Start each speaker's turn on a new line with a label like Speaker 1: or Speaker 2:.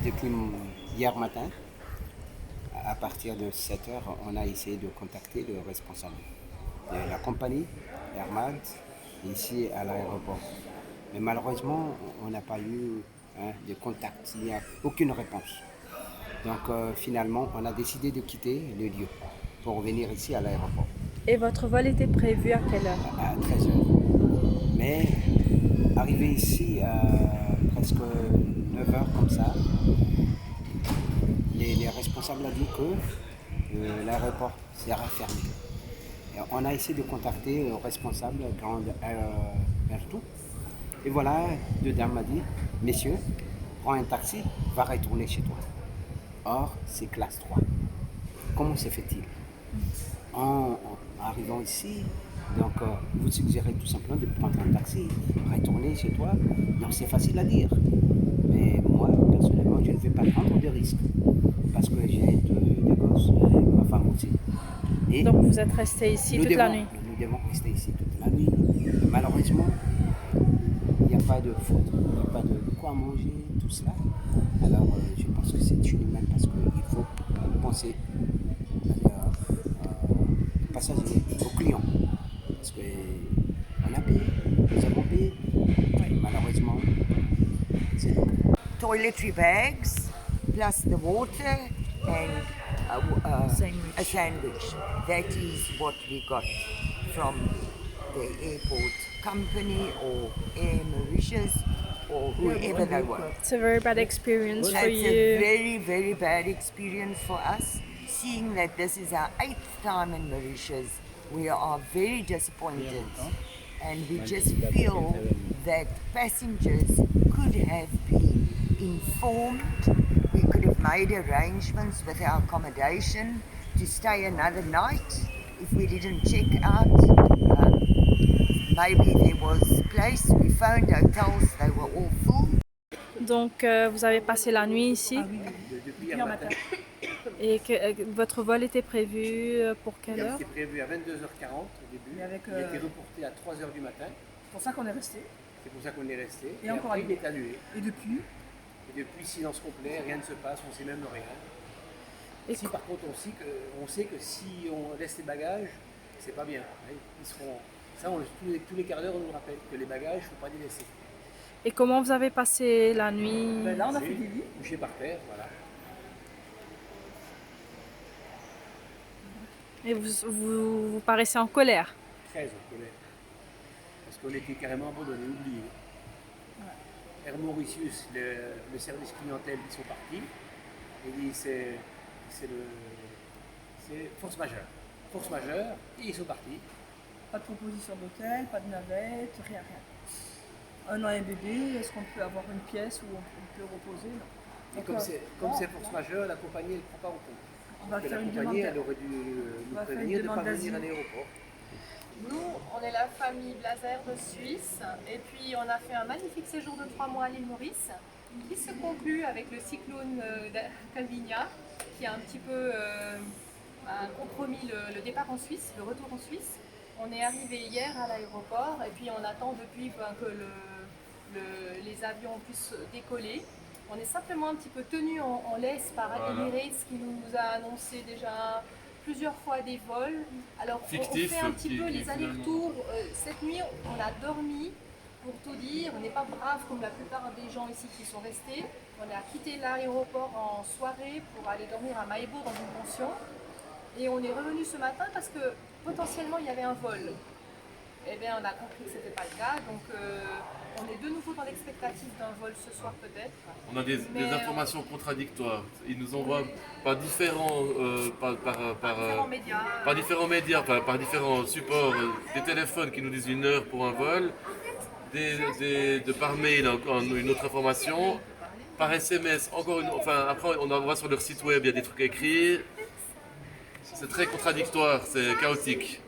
Speaker 1: depuis hier matin, à partir de 7 heures, on a essayé de contacter le responsable de la compagnie, Hermad, ici à l'aéroport. Mais malheureusement, on n'a pas eu de contact, il n'y a aucune réponse. Donc finalement, on a décidé de quitter le lieu pour venir ici à l'aéroport
Speaker 2: Et votre vol était prévu à quelle heure?
Speaker 1: à 13 heures. Mais arrivé ici à presque 9 heures comme ça, les responsables ont dit que l'aéroport sera fermé. Et on a essayé de contacter le responsable Grand Ertou. Et voilà, deux dames m'a dit, messieurs, prends un taxi, va retourner chez toi. Or, c'est classe 3. Comment se fait-il? En arrivant ici, donc vous suggérez tout simplement de prendre un taxi, retourner chez toi. Donc c'est facile à dire. Mais moi, personnellement, je ne vais pas prendre de risques. Parce que j'ai deux gosses, ma femme aussi. Et
Speaker 2: Donc vous êtes resté ici toute la nuit.
Speaker 1: nous devons rester ici toute la nuit. Malheureusement, il n'y a pas de food, il n'y a pas de quoi manger, tout cela. Alors je pense que c'est inhumain parce qu'il faut penser aux passagers, aux clients. Parce qu'on a payé, nous avons payé. Malheureusement, c'est le cas.
Speaker 3: Toiletry bags, plus the water and a sandwich. That is what we got from the airport company or Air Mauritius or whoever they were.
Speaker 2: It's a very bad experience for
Speaker 3: It's a
Speaker 2: you.
Speaker 3: very, very bad experience for us. Seeing that this is our 8th time in Mauritius, we are very disappointed. And we just feel that passengers could have been informed. We could have made arrangements with our accommodation to stay another night if we didn't check out. Maybe there was place. We phoned hotels, they were all full.
Speaker 2: Donc vous avez passé la nuit ici
Speaker 1: Depuis hier matin,
Speaker 2: et que votre vol était prévu pour quelle
Speaker 1: il
Speaker 2: heure?
Speaker 1: était prévu à 22h40 au début.
Speaker 4: Mais avec,
Speaker 1: Il a été reporté à 3h du matin.
Speaker 4: C'est pour ça qu'on est resté.
Speaker 1: C'est pour ça qu'on est resté.
Speaker 4: Et encore
Speaker 1: après,
Speaker 4: un
Speaker 1: il est annulé.
Speaker 4: Et depuis,
Speaker 1: Et depuis, silence complet, rien ne se passe, on ne sait même rien.
Speaker 2: Et
Speaker 1: Si par contre on sait que si on laisse les bagages, c'est pas bien. Ils seront, ça, tous les quarts d'heure, on nous rappelle que les bagages, il ne faut pas les laisser.
Speaker 2: Et comment vous avez passé la nuit?
Speaker 4: ben là on a fait des lits.
Speaker 1: Couché par terre, voilà.
Speaker 2: Et vous paraissez en colère.
Speaker 1: Très en colère. Parce qu'on était carrément abandonnés, oubliés. Air Mauritius, le service clientèle, ils sont partis. Et dit c'est force majeure. Force majeure, et ils sont partis.
Speaker 4: Pas de proposition d'hôtel, pas de navette, rien, rien. Un an et un bébé, est-ce qu'on peut avoir une pièce où on peut reposer? Non.
Speaker 1: Et comme c'est force majeure, la compagnie ne prend pas en compte.
Speaker 4: On va
Speaker 1: Que
Speaker 4: faire
Speaker 1: la
Speaker 4: une
Speaker 1: compagnie,
Speaker 4: demande.
Speaker 1: elle aurait dû
Speaker 4: On
Speaker 1: nous
Speaker 4: va faire une
Speaker 1: prévenir de ne pas
Speaker 4: demande
Speaker 1: venir à
Speaker 4: d'asile.
Speaker 1: l'aéroport.
Speaker 5: Nous, on est la famille Blazer de Suisse et puis on a fait un magnifique séjour de 3 mois à l'île Maurice qui se conclut avec le cyclone Calvinia qui a un petit peu compromis le départ en Suisse, le retour en Suisse. On est arrivé hier à l'aéroport et puis on attend depuis que les avions puissent décoller. On est simplement un petit peu tenu en laisse par Emirates qui nous a annoncé déjà plusieurs fois des vols. Alors on fait un petit peu les allers-retours. Cette nuit, on a dormi, pour tout dire. On n'est pas brave comme la plupart des gens ici qui sont restés. On a quitté l'aéroport en soirée pour aller dormir à Maïbo dans une pension. Et on est revenu ce matin parce que potentiellement il y avait un vol. Eh bien, on a compris que ce n'était pas le cas. Donc on est de nouveau dans l'expectative d'un vol ce soir peut-être.
Speaker 6: On a des informations contradictoires. Ils nous envoient par différents,
Speaker 5: Médias.
Speaker 6: par différents supports, des téléphones qui nous disent 1 heure pour un vol, de par mail encore une autre information, par SMS encore une, enfin après on envoie sur leur site web, il y a des trucs écrits. C'est très contradictoire, c'est chaotique.